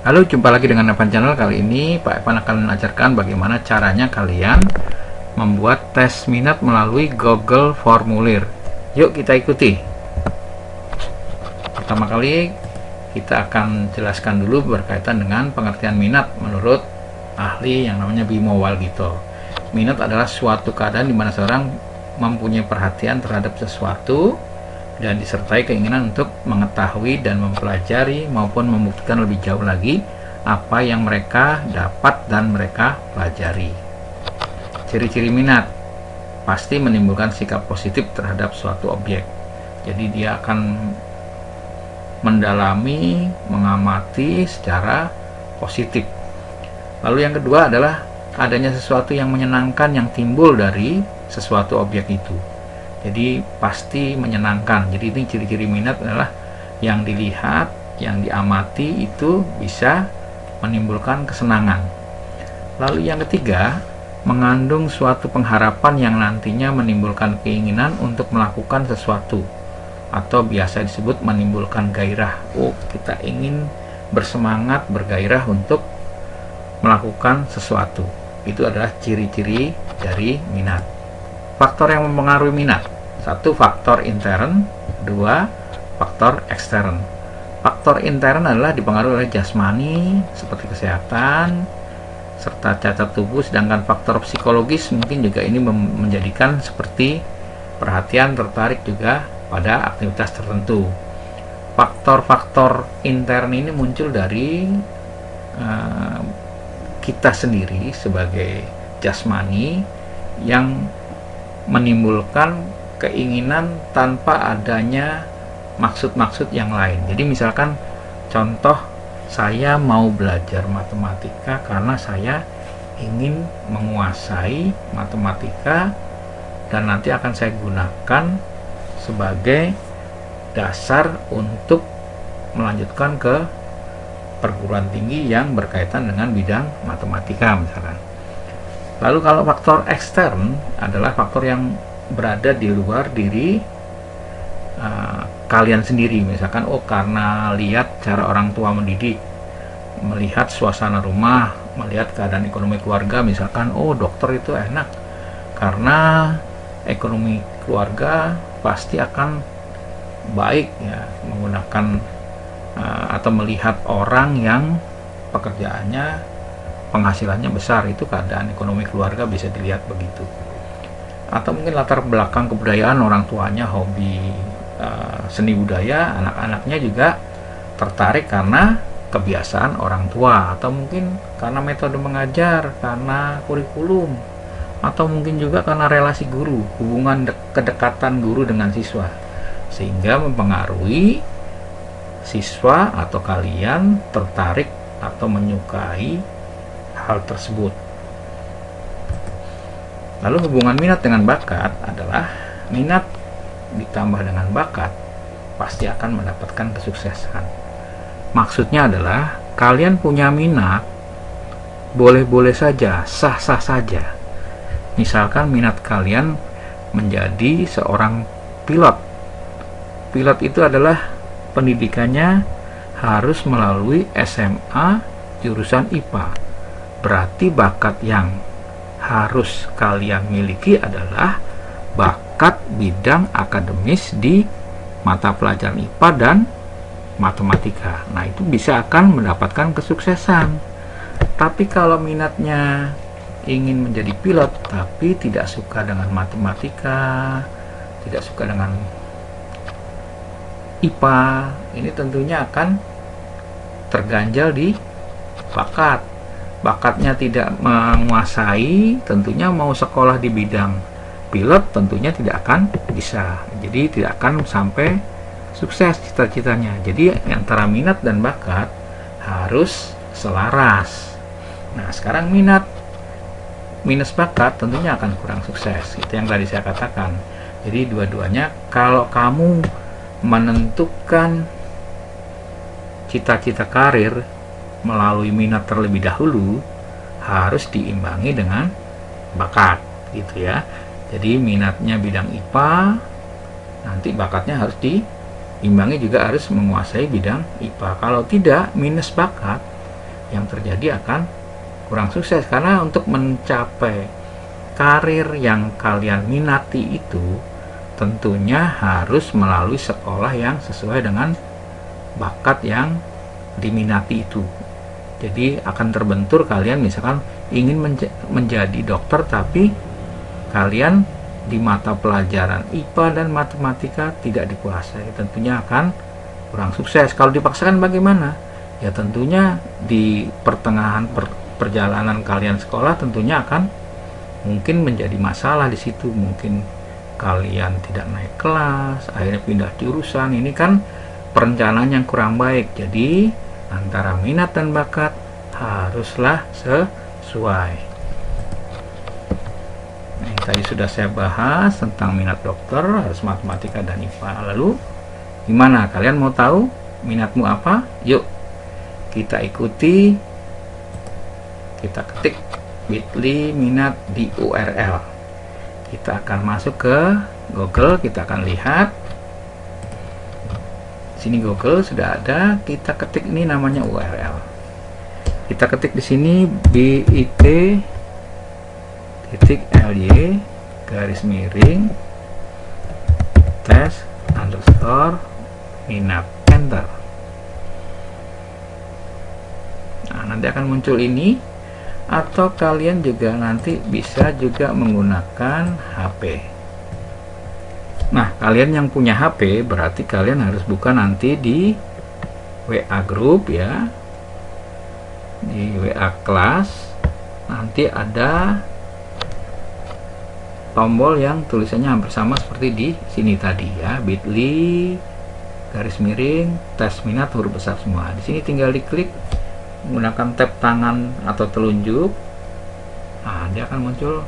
Halo, jumpa lagi dengan Evan Channel. Kali ini Pak Evan akan mengajarkan bagaimana caranya kalian membuat tes minat melalui Google Formulir. Yuk kita ikuti. Pertama kali kita akan jelaskan dulu berkaitan dengan pengertian minat menurut ahli yang namanya Bimo Walgito. Minat adalah suatu keadaan di mana seorang mempunyai perhatian terhadap sesuatu dan disertai keinginan untuk mengetahui dan mempelajari maupun membuktikan lebih jauh lagi apa yang mereka dapat dan mereka pelajari. Ciri-ciri minat pasti menimbulkan sikap positif terhadap suatu objek. Jadi dia akan mendalami, mengamati secara positif. Lalu yang kedua adalah adanya sesuatu yang menyenangkan yang timbul dari sesuatu objek itu. Jadi pasti menyenangkan. Jadi ini ciri-ciri minat adalah yang dilihat, yang diamati itu bisa menimbulkan kesenangan. Lalu yang ketiga, mengandung suatu pengharapan yang nantinya menimbulkan keinginan untuk melakukan sesuatu, atau biasa disebut menimbulkan gairah. Oh, kita ingin bersemangat, bergairah untuk melakukan sesuatu. Itu adalah ciri-ciri dari minat. Faktor yang mempengaruhi minat: 1. Faktor intern, 2. Faktor ekstern. Faktor intern adalah dipengaruhi oleh jasmani seperti kesehatan serta cacat tubuh, sedangkan faktor psikologis mungkin juga ini menjadikan seperti perhatian, tertarik juga pada aktivitas tertentu. Faktor-faktor intern ini muncul dari kita sendiri sebagai jasmani yang menimbulkan keinginan tanpa adanya maksud-maksud yang lain. Jadi misalkan contoh, saya mau belajar matematika karena saya ingin menguasai matematika dan nanti akan saya gunakan sebagai dasar untuk melanjutkan ke perguruan tinggi yang berkaitan dengan bidang matematika misalkan. Lalu kalau faktor ekstern adalah faktor yang berada di luar diri kalian sendiri. Misalkan, oh karena lihat cara orang tua mendidik, melihat suasana rumah, melihat keadaan ekonomi keluarga, misalkan, oh dokter itu enak karena ekonomi keluarga pasti akan baik ya, menggunakan atau melihat orang yang pekerjaannya penghasilannya besar, itu keadaan ekonomi keluarga bisa dilihat begitu. Atau mungkin latar belakang kebudayaan, orang tuanya hobi seni budaya, anak-anaknya juga tertarik karena kebiasaan orang tua, atau mungkin karena metode mengajar, karena kurikulum, atau mungkin juga karena relasi guru, hubungan kedekatan guru dengan siswa, sehingga mempengaruhi siswa atau kalian tertarik atau menyukai hal tersebut. Lalu hubungan minat dengan bakat adalah minat ditambah dengan bakat pasti akan mendapatkan kesuksesan. Maksudnya adalah kalian punya minat boleh-boleh saja, sah-sah saja. Misalkan minat kalian menjadi seorang pilot. Pilot itu adalah pendidikannya harus melalui SMA jurusan IPA. Berarti bakat yang harus kalian miliki adalah bakat bidang akademis di mata pelajaran IPA dan matematika. Nah, itu bisa akan mendapatkan kesuksesan. Tapi kalau minatnya ingin menjadi pilot tapi tidak suka dengan matematika, tidak suka dengan IPA, ini tentunya akan terganjal di bakat. Bakatnya tidak menguasai, tentunya mau sekolah di bidang pilot tentunya tidak akan bisa. Jadi tidak akan sampai sukses cita-citanya. Jadi antara minat dan bakat harus selaras. Nah, sekarang minat minus bakat tentunya akan kurang sukses. Itu yang tadi saya katakan. Jadi dua-duanya, kalau kamu menentukan cita-cita karir melalui minat terlebih dahulu, harus diimbangi dengan bakat gitu ya. Jadi minatnya bidang IPA, nanti bakatnya harus diimbangi juga harus menguasai bidang IPA. Kalau tidak, minus bakat, yang terjadi akan kurang sukses. Karena untuk mencapai karir yang kalian minati itu tentunya harus melalui sekolah yang sesuai dengan bakat yang diminati itu. Jadi akan terbentur kalian misalkan ingin menjadi dokter, tapi kalian di mata pelajaran IPA dan matematika tidak dikuasai, tentunya akan kurang sukses. Kalau dipaksakan bagaimana? Ya tentunya di pertengahan perjalanan kalian sekolah tentunya akan mungkin menjadi masalah di situ. Mungkin kalian tidak naik kelas, akhirnya pindah jurusan. Ini kan perencanaan yang kurang baik. Jadi antara minat dan bakat haruslah sesuai. Nah, tadi sudah saya bahas tentang minat dokter, harus matematika dan IPA. Lalu gimana? Kalian mau tahu minatmu apa? Yuk kita ikuti, kita ketik bit.ly minat di URL. Kita akan masuk ke Google, kita akan lihat sini Google sudah ada. Kita ketik ini namanya URL. Kita ketik di sini bit.ly tes_minat, enter. Nah, nanti akan muncul ini, atau kalian juga nanti bisa juga menggunakan HP. Nah, kalian yang punya HP berarti kalian harus buka nanti di WA group ya, di WA kelas. Nanti ada tombol yang tulisannya hampir sama seperti di sini tadi ya, bit.ly tes minat huruf besar semua. Di sini tinggal diklik menggunakan tab tangan atau telunjuk. Nah, dia akan muncul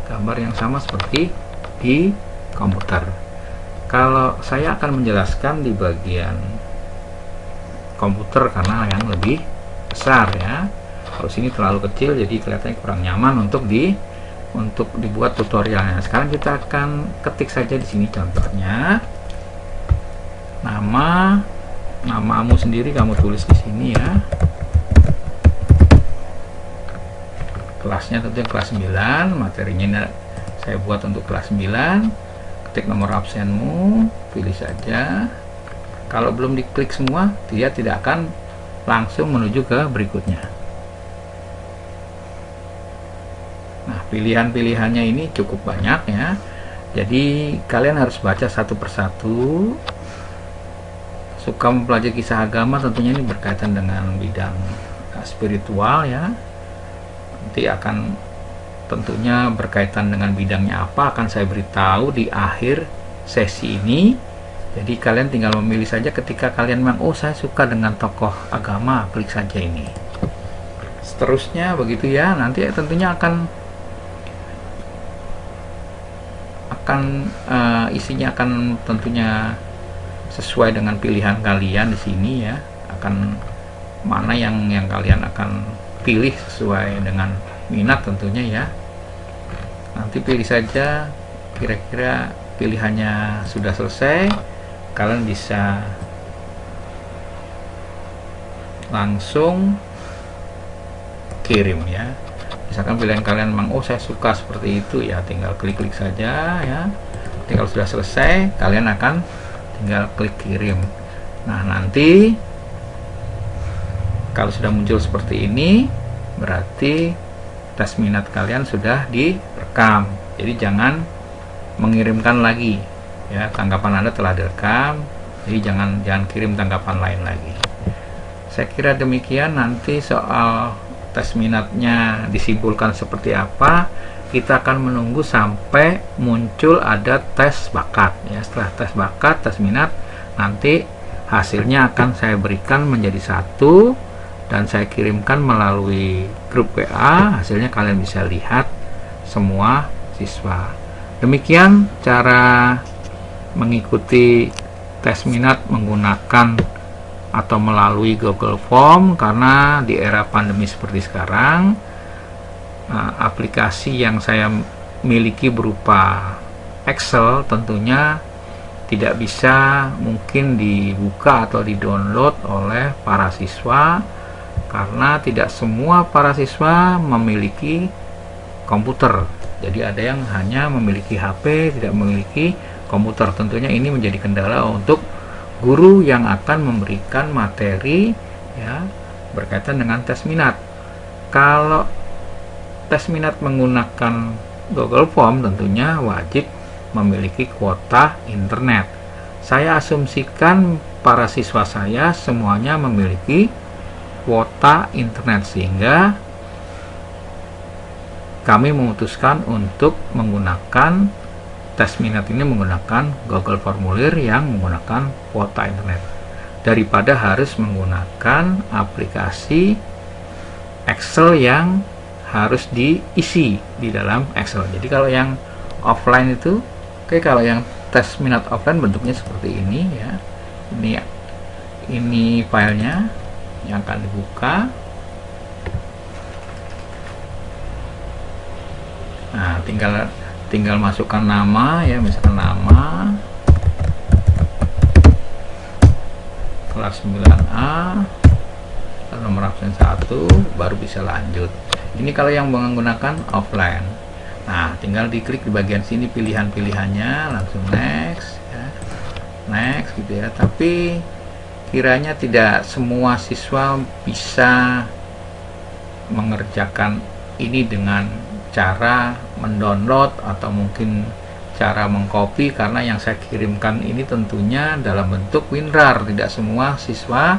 gambar yang sama seperti di komputer. Kalau saya akan menjelaskan di bagian komputer karena yang lebih besar ya. Kalau sini terlalu kecil jadi kelihatannya kurang nyaman untuk dibuat tutorialnya. Sekarang kita akan ketik saja di sini contohnya. Namamu sendiri kamu tulis di sini ya. Kelasnya tentunya kelas 9, materinya saya buat untuk kelas 9. Ketik nomor absenmu, pilih saja. Kalau belum diklik semua, dia tidak akan langsung menuju ke berikutnya. Nah, pilihan-pilihannya ini cukup banyak ya. Jadi kalian harus baca satu persatu. Suka mempelajari kisah agama, tentunya ini berkaitan dengan bidang spiritual ya. Nanti akan tentunya berkaitan dengan bidangnya apa akan saya beritahu di akhir sesi ini. Jadi kalian tinggal memilih saja ketika kalian memang saya suka dengan tokoh agama, klik saja ini. Seterusnya begitu ya. Nanti tentunya isinya akan tentunya sesuai dengan pilihan kalian di sini ya. Akan mana yang kalian akan pilih sesuai dengan minat tentunya ya. Nanti pilih saja, kira-kira pilihannya sudah selesai, kalian bisa langsung kirim ya. Misalkan pilihan kalian memang saya suka seperti itu ya, tinggal klik-klik saja ya. Tinggal sudah selesai, kalian akan tinggal klik kirim. Nah, nanti kalau sudah muncul seperti ini berarti tes minat kalian sudah direkam. Jadi jangan mengirimkan lagi ya, tanggapan Anda telah direkam. Jadi jangan kirim tanggapan lain lagi. Saya kira demikian. Nanti soal tes minatnya disimpulkan seperti apa, kita akan menunggu sampai muncul ada tes bakat ya. Setelah tes bakat, tes minat, nanti hasilnya akan saya berikan menjadi satu dan saya kirimkan melalui grup WA. Hasilnya kalian bisa lihat semua siswa. Demikian cara mengikuti tes minat menggunakan atau melalui Google Form, karena di era pandemi seperti sekarang aplikasi yang saya miliki berupa Excel tentunya tidak bisa mungkin dibuka atau di-download oleh para siswa karena tidak semua para siswa memiliki komputer. Jadi ada yang hanya memiliki HP, tidak memiliki komputer. Tentunya ini menjadi kendala untuk guru yang akan memberikan materi ya berkaitan dengan tes minat. Kalau tes minat menggunakan Google Form tentunya wajib memiliki kuota internet. Saya asumsikan para siswa saya semuanya memiliki kuota internet, sehingga kami memutuskan untuk menggunakan tes minat ini menggunakan Google Formulir yang menggunakan kuota internet daripada harus menggunakan aplikasi Excel yang harus diisi di dalam Excel. Jadi kalau yang offline itu kalau yang tes minat offline bentuknya seperti ini ya. Ini filenya yang akan dibuka. Nah, tinggal masukkan nama ya, misalkan nama kelas 9A, nomor absen 1, baru bisa lanjut. Ini kalau yang menggunakan offline. Nah, tinggal diklik di bagian sini pilihan-pilihannya, langsung next ya. Next gitu ya. Tapi kiranya tidak semua siswa bisa mengerjakan ini dengan cara mendownload atau mungkin cara mengcopy, karena yang saya kirimkan ini tentunya dalam bentuk WinRAR. Tidak semua siswa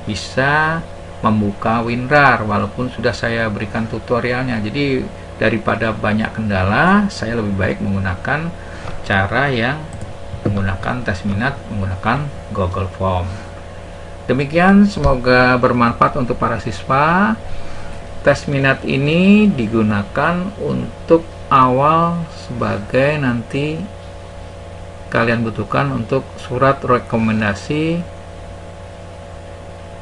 bisa membuka WinRAR walaupun sudah saya berikan tutorialnya. Jadi daripada banyak kendala, saya lebih baik menggunakan cara yang menggunakan tes minat menggunakan Google Form. Demikian, semoga bermanfaat untuk para siswa. Tes minat ini digunakan untuk awal sebagai nanti kalian butuhkan untuk surat rekomendasi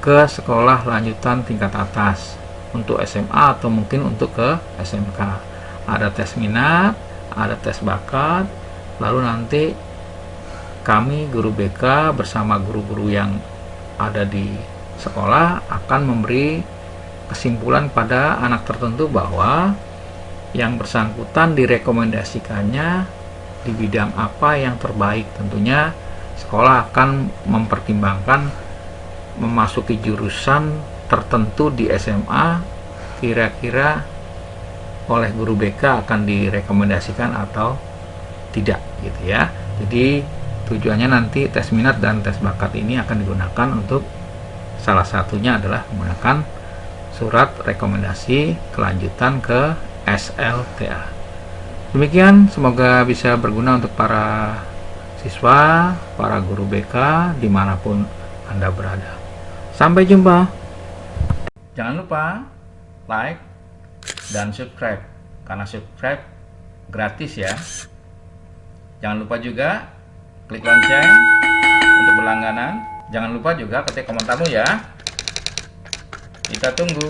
ke sekolah lanjutan tingkat atas untuk SMA atau mungkin untuk ke SMK. Ada tes minat, ada tes bakat, lalu nanti kami guru BK bersama guru-guru yang ada di sekolah akan memberi kesimpulan pada anak tertentu bahwa yang bersangkutan direkomendasikannya di bidang apa yang terbaik. Tentunya sekolah akan mempertimbangkan memasuki jurusan tertentu di SMA kira-kira oleh guru BK akan direkomendasikan atau tidak gitu ya. Jadi tujuannya nanti tes minat dan tes bakat ini akan digunakan untuk salah satunya adalah menggunakan surat rekomendasi kelanjutan ke SLTA. Demikian, semoga bisa berguna untuk para siswa, para guru BK dimanapun Anda berada. Sampai jumpa. Jangan lupa like dan subscribe, karena subscribe gratis ya. Jangan lupa juga klik lonceng untuk berlangganan. Jangan lupa juga ketik komentarmu ya. Kita tunggu.